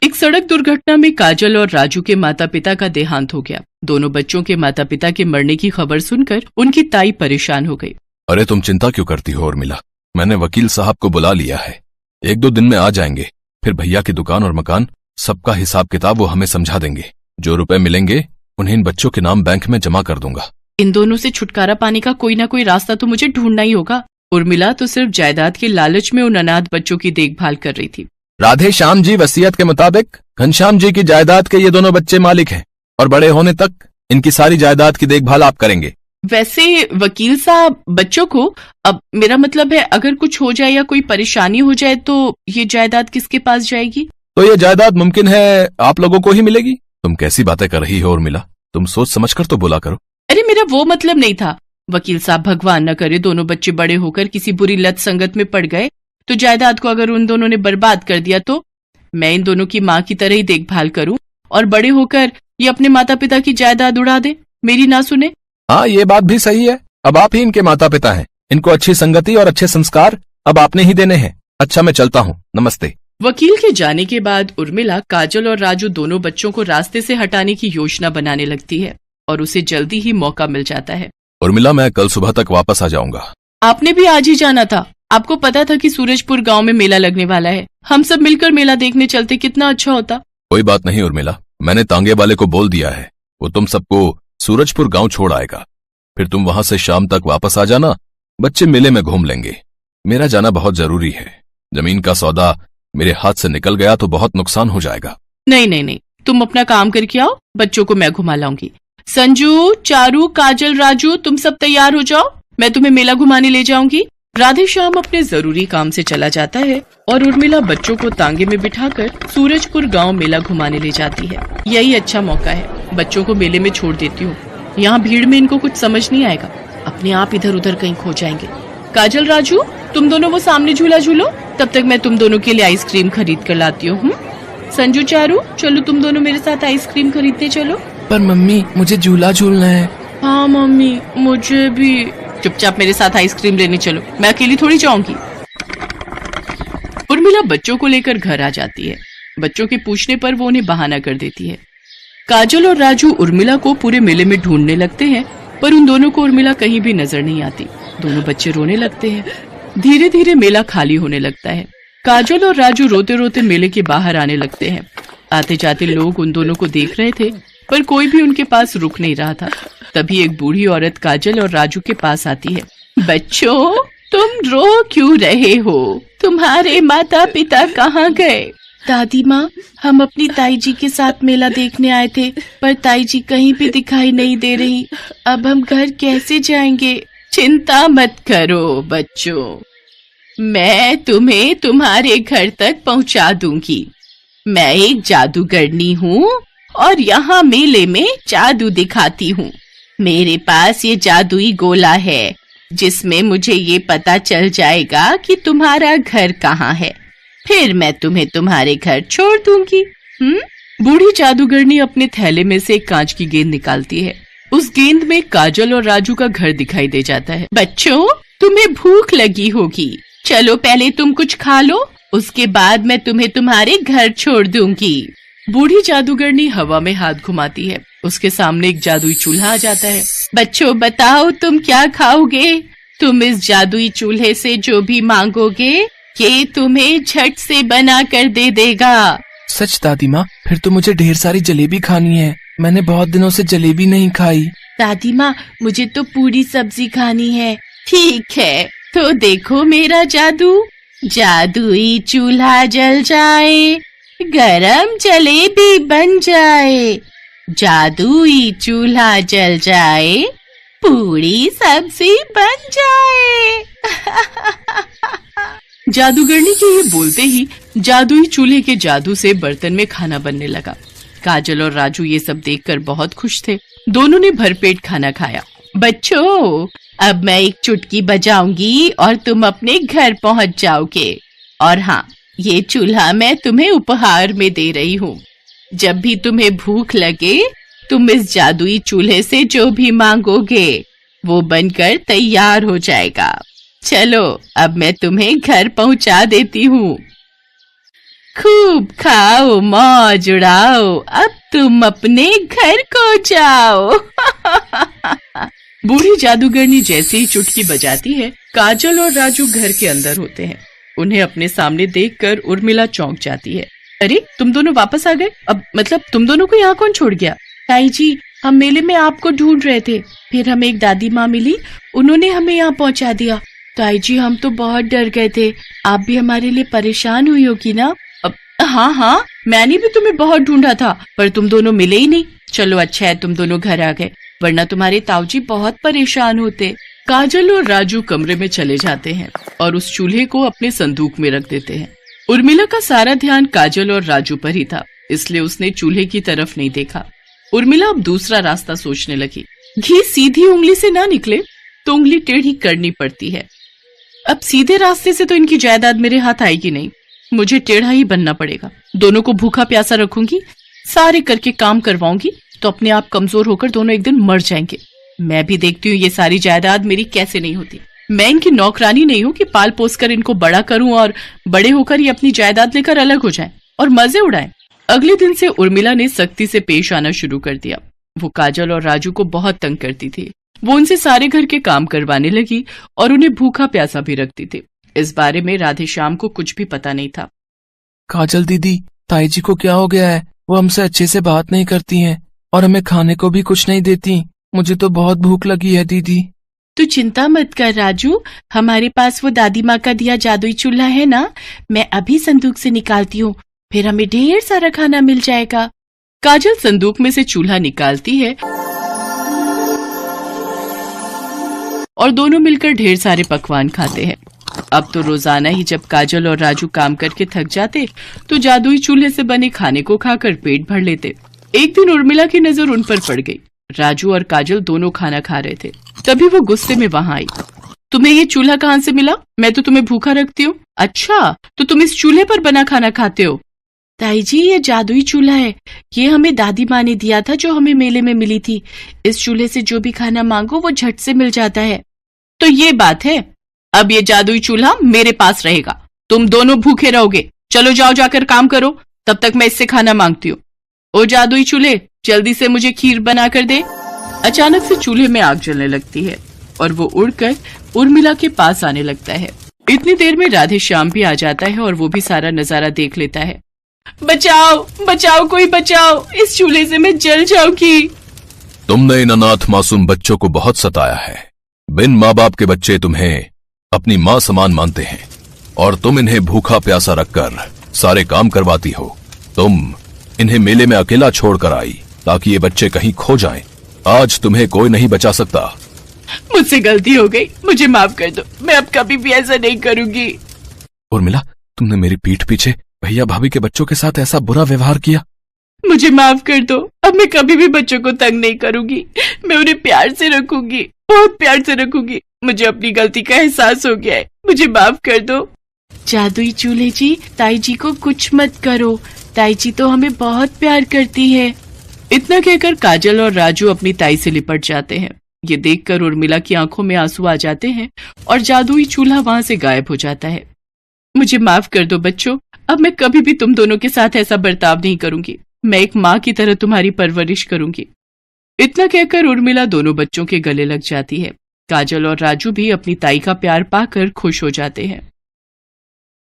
एक सड़क दुर्घटना में काजल और राजू के माता पिता का देहांत हो गया। दोनों बच्चों के माता पिता के मरने की खबर सुनकर उनकी ताई परेशान हो गई। अरे तुम चिंता क्यों करती हो उर्मिला, मैंने वकील साहब को बुला लिया है, 1-2 दिन में आ जाएंगे। फिर भैया की दुकान और मकान सबका हिसाब किताब वो हमें समझा देंगे। जो रुपए मिलेंगे उन्हें इन बच्चों के नाम बैंक में जमा कर दूंगा। इन दोनों से छुटकारा पाने का कोई ना कोई रास्ता तो मुझे ढूंढना ही होगा। उर्मिला तो सिर्फ जायदाद के लालच में उन अनाथ बच्चों की देखभाल कर रही थी। राधे श्याम जी वसीयत के मुताबिक घनश्याम जी की जायदाद के ये दोनों बच्चे मालिक हैं और बड़े होने तक इनकी सारी जायदाद की देखभाल आप करेंगे। वैसे वकील साहब, बच्चों को, अब मेरा मतलब है अगर कुछ हो जाए या कोई परेशानी हो जाए तो ये जायदाद किसके पास जाएगी? तो ये जायदाद मुमकिन है आप लोगों को ही मिलेगी। तुम कैसी बातें कर रही हो उर्मिला, तुम सोच समझकर तो बोला करो। अरे मेरा वो मतलब नहीं था वकील साहब, भगवान न करे दोनों बच्चे बड़े होकर किसी बुरी लत संगत में पड़ गए तो जायदाद को अगर उन दोनों ने बर्बाद कर दिया तो मैं इन दोनों की माँ की तरह ही देखभाल करूं और बड़े होकर ये अपने माता पिता की जायदाद उड़ा दे, मेरी ना सुने। हाँ ये बात भी सही है, अब आप ही इनके माता पिता हैं, इनको अच्छी संगति और अच्छे संस्कार अब आपने ही देने हैं। अच्छा मैं चलता हूँ, नमस्ते। वकील के जाने के बाद उर्मिला, काजल और राजू दोनों बच्चों को रास्ते से हटाने की योजना बनाने लगती है और उसे जल्दी ही मौका मिल जाता है। उर्मिला मैं कल सुबह तक वापस आ जाऊंगा। आपने भी आज ही जाना था, आपको पता था कि सूरजपुर गांव में मेला लगने वाला है, हम सब मिलकर मेला देखने चलते कितना अच्छा होता। कोई बात नहीं उर्मिला, मैंने तांगे वाले को बोल दिया है, वो तुम सबको सूरजपुर गांव छोड़ आएगा। फिर तुम वहां से शाम तक वापस आ जाना, बच्चे मेले में घूम लेंगे। मेरा जाना बहुत जरूरी है, जमीन का सौदा मेरे हाथ से निकल गया तो बहुत नुकसान हो जाएगा। नहीं नहीं नहीं, तुम अपना काम करके आओ, बच्चों को मैं घुमा लाऊंगी। संजू, चारू, काजल, राजू, तुम सब तैयार हो जाओ, मैं तुम्हें मेला घुमाने ले जाऊंगी। राधे श्याम अपने जरूरी काम से चला जाता है और उर्मिला बच्चों को तांगे में बिठाकर सूरजपुर गांव मेला घुमाने ले जाती है। यही अच्छा मौका है, बच्चों को मेले में छोड़ देती हूँ, यहाँ भीड़ में इनको कुछ समझ नहीं आएगा, अपने आप इधर उधर कहीं खो जाएंगे। काजल, राजू, तुम दोनों वो सामने झूला झूलो, तब तक मैं तुम दोनों के लिए आइसक्रीम खरीद कर लाती हूँ। संजू, चारू, चलो तुम दोनों मेरे साथ आइसक्रीम खरीदने चलो। पर मम्मी मुझे झूला झूलना है। हाँ मम्मी, मुझे भी। चुपचाप मेरे साथ आइसक्रीम लेने चलो, मैं अकेली थोड़ी जाऊंगी। उर्मिला बच्चों को लेकर घर आ जाती है। बच्चों के पूछने पर वो उन्हें बहाना कर देती है। काजल और राजू उर्मिला को पूरे मेले में ढूंढने लगते हैं पर उन दोनों को उर्मिला कहीं भी नजर नहीं आती। दोनों बच्चे रोने लगते हैं। धीरे धीरे मेला खाली होने लगता है। काजल और राजू रोते रोते मेले के बाहर आने लगते हैं। आते जाते लोग उन दोनों को देख रहे थे पर कोई भी उनके पास रुक नहीं रहा था। तभी एक बूढ़ी औरत काजल और राजू के पास आती है। बच्चों, तुम रो क्यों रहे हो? तुम्हारे माता पिता कहाँ गए? दादी माँ, हम अपनी ताई जी के साथ मेला देखने आए थे पर ताई जी कहीं भी दिखाई नहीं दे रही। अब हम घर कैसे जाएंगे? चिंता मत करो बच्चों, मैं तुम्हें तुम्हारे घर तक पहुँचा दूंगी। मैं एक जादूगरनी हूँ और यहाँ मेले में जादू दिखाती हूँ। मेरे पास ये जादुई गोला है जिसमें मुझे ये पता चल जाएगा कि तुम्हारा घर कहाँ है, फिर मैं तुम्हें तुम्हारे घर छोड़ दूंगी। बूढ़ी जादूगरनी अपने थैले में से एक कांच की गेंद निकालती है। उस गेंद में काजल और राजू का घर दिखाई दे जाता है। बच्चों, तुम्हें भूख लगी होगी, चलो पहले तुम कुछ खा लो, उसके बाद मैं तुम्हें तुम्हारे घर छोड़ दूंगी। बूढ़ी जादूगरनी हवा में हाथ घुमाती है। उसके सामने एक जादुई चूल्हा आ जाता है। बच्चों बताओ तुम क्या खाओगे? तुम इस जादुई चूल्हे से जो भी मांगोगे ये तुम्हें झट से बना कर दे देगा। सच दादी माँ, फिर तो मुझे ढेर सारी जलेबी खानी है, मैंने बहुत दिनों से जलेबी नहीं खाई। दादी माँ, मुझे तो पूरी सब्जी खानी है। ठीक है, तो देखो मेरा जादू। जादुई चूल्हा जल जाए, गरम जलेबी बन जाए। जादुई चूल्हा जल जाए, पूरी सब्जी बन जाए। जादूगरनी के ये बोलते ही जादुई चूल्हे के जादू से बर्तन में खाना बनने लगा। काजल और राजू ये सब देखकर बहुत खुश थे। दोनों ने भरपेट खाना खाया। बच्चों, अब मैं एक चुटकी बजाऊंगी और तुम अपने घर पहुंच जाओगे। और हाँ, ये चूल्हा मैं तुम्हें उपहार में दे रही हूँ। जब भी तुम्हें भूख लगे तुम इस जादुई चूल्हे से जो भी मांगोगे वो बनकर तैयार हो जाएगा। चलो अब मैं तुम्हें घर पहुंचा देती हूँ। खूब खाओ मौज उड़ाओ, अब तुम अपने घर को जाओ। बूढ़ी जादूगरनी जैसे ही चुटकी बजाती है, काजल और राजू घर के अंदर होते हैं। उन्हें अपने सामने देखकर उर्मिला चौंक जाती है। अरे तुम दोनों वापस आ गए? अब मतलब तुम दोनों को यहाँ कौन छोड़ गया? ताई जी, हम मेले में आपको ढूंढ रहे थे, फिर हमें एक दादी माँ मिली, उन्होंने हमें यहाँ पहुँचा दिया। ताई जी, हम तो बहुत डर गए थे, आप भी हमारे लिए परेशान हुई होगी ना? हाँ, मैंने भी तुम्हें बहुत ढूंढा था, पर तुम दोनों मिले ही नहीं। चलो अच्छा है तुम दोनों घर आ गए, वरना तुम्हारे ताऊजी बहुत परेशान होते। काजल और राजू कमरे में चले जाते हैं और उस चूल्हे को अपने संदूक में रख देते हैं। उर्मिला का सारा ध्यान काजल और राजू पर ही था, इसलिए उसने चूल्हे की तरफ नहीं देखा। उर्मिला अब दूसरा रास्ता सोचने लगी। घी सीधी उंगली से ना निकले तो उंगली टेढ़ी करनी पड़ती है। अब सीधे रास्ते से तो इनकी जायदाद मेरे हाथ आएगी नहीं, मुझे टेढ़ा ही बनना पड़ेगा। दोनों को भूखा प्यासा रखूंगी, सारे करके काम करवाऊंगी, तो अपने आप कमजोर होकर दोनों एक दिन मर जाएंगे। मैं भी देखती हूँ ये सारी जायदाद मेरी कैसे नहीं होती। मैं इनकी नौकरानी नहीं हूँ कि पाल पोस कर इनको बड़ा करूं और बड़े होकर ये अपनी जायदाद लेकर अलग हो जाएं और मजे उड़ाएं। अगले दिन से उर्मिला ने सख्ती से पेश आना शुरू कर दिया। वो काजल और राजू को बहुत तंग करती थी। वो उनसे सारे घर के काम करवाने लगी और उन्हें भूखा प्यासा भी रखती थी। इस बारे में राधेश्याम को कुछ भी पता नहीं था। काजल दीदी, ताई जी को क्या हो गया है? वो हमसे अच्छे से बात नहीं करती हैं और हमें खाने को भी कुछ नहीं देती। मुझे तो बहुत भूख लगी है दीदी। तू चिंता मत कर राजू, हमारे पास वो दादी माँ का दिया जादुई चूल्हा है ना, मैं अभी संदूक से निकालती हूँ, फिर हमें ढेर सारा खाना मिल जाएगा। काजल संदूक में से चूल्हा निकालती है और दोनों मिलकर ढेर सारे पकवान खाते हैं। अब तो रोजाना ही जब काजल और राजू काम करके थक जाते तो जादुई चूल्हे से बने खाने को खाकर पेट भर लेते। एक दिन उर्मिला की नजर उन पर पड़ गई। राजू और काजल दोनों खाना खा रहे थे, तभी वो गुस्से में वहां आई। तुम्हें ये चूल्हा कहाँ से मिला? मैं तो तुम्हें भूखा रखती हूँ। अच्छा, तो तुम इस चूल्हे पर बना खाना खाते हो? ताई जी, ये जादुई चूल्हा है, ये हमें दादी माँ ने दिया था जो हमें मेले में मिली थी। इस चूल्हे से जो भी खाना मांगो वो झट से मिल जाता है। तो ये बात है, अब ये जादुई चूल्हा मेरे पास रहेगा, तुम दोनों भूखे रहोगे। चलो जाओ, जाकर काम करो, तब तक मैं इससे खाना मांगती हूँ। ओ जादुई चूल्हे, जल्दी से मुझे खीर बना कर दे। अचानक से चूल्हे में आग जलने लगती है और वो उड़कर उर्मिला के पास आने लगता है। इतनी देर में राधेश्याम भी आ जाता है और वो भी सारा नजारा देख लेता है। बचाओ बचाओ, कोई बचाओ, इस चूल्हे से मैं जल जाऊंगी। तुमने इन अनाथ मासूम बच्चों को बहुत सताया है। बिन माँ बाप के बच्चे तुम्हें अपनी माँ समान मानते हैं और तुम इन्हें भूखा प्यासा रखकर सारे काम करवाती हो। तुम इन्हें मेले में अकेला छोड़कर आई ताकि ये बच्चे कहीं खो जाएं। आज तुम्हें कोई नहीं बचा सकता। मुझसे गलती हो गई, मुझे माफ कर दो, मैं अब कभी भी ऐसा नहीं करूंगी। उर्मिला, तुमने मेरी पीठ पीछे भैया भाभी के बच्चों के साथ ऐसा बुरा व्यवहार किया। मुझे माफ कर दो, अब मैं कभी भी बच्चों को तंग नहीं करूंगी। मैं उन्हें प्यार से रखूंगी, बहुत प्यार से रखूंगी। मुझे अपनी गलती का एहसास हो गया है, मुझे माफ कर दो। जादुई चूल्हे जी, ताई जी को कुछ मत करो, ताई जी तो हमें बहुत प्यार करती है। इतना कहकर काजल और राजू अपनी ताई से लिपट जाते हैं। ये देखकर उर्मिला की आंखों में आंसू आ जाते हैं और जादुई चूल्हा वहां से गायब हो जाता है। मुझे माफ कर दो बच्चों, अब मैं कभी भी तुम दोनों के साथ ऐसा बर्ताव नहीं करूंगी। मैं एक माँ की तरह तुम्हारी परवरिश करूंगी। इतना कहकर उर्मिला दोनों बच्चों के गले लग जाती है। काजल और राजू भी अपनी ताई का प्यार पाकर खुश हो जाते हैं।